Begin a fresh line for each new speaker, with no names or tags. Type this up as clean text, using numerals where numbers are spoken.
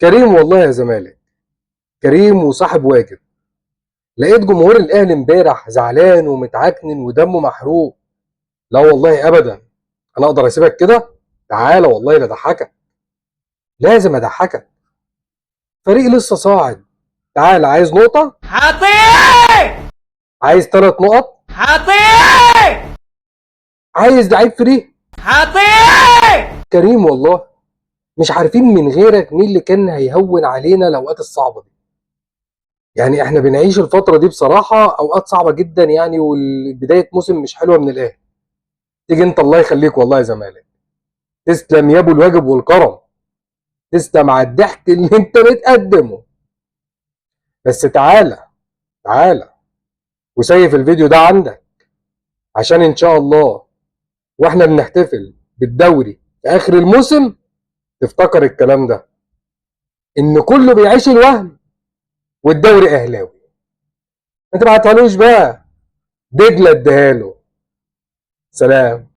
كريم والله يا زمالك، كريم وصاحب واجب. لقيت جمهور الاهلي امبارح زعلان ومتعكنن ودمه محروق. لا والله ابدا، انا اقدر اسيبك كده؟ تعالى والله لا اضحكك، لازم اضحكك. فريق لسه صاعد. تعالى، عايز نقطة؟
هطير
عايز 3 نقط؟
هطير
عايز لعيب فري؟
هطير.
كريم والله مش عارفين من غيرك مين اللي كان هيهون علينا الاوقات الصعبة دي. يعني احنا بنعيش الفترة دي بصراحة اوقات صعبة جدا يعني، والبداية موسم مش حلوة من الاهلي. تيجي انت الله يخليك والله يا زمالك، تسلم يا ابو الواجب والكرم، تسلم على الضحك اللي انت بتقدمه. بس تعالى، تعالى وسيف الفيديو ده عندك، عشان ان شاء الله واحنا بنحتفل بالدوري في اخر الموسم تفتكر الكلام ده، ان كله بيعيش الوهم والدوري اهلاوي. ما تبعتهالوش بقى، دجله اديها له. سلام.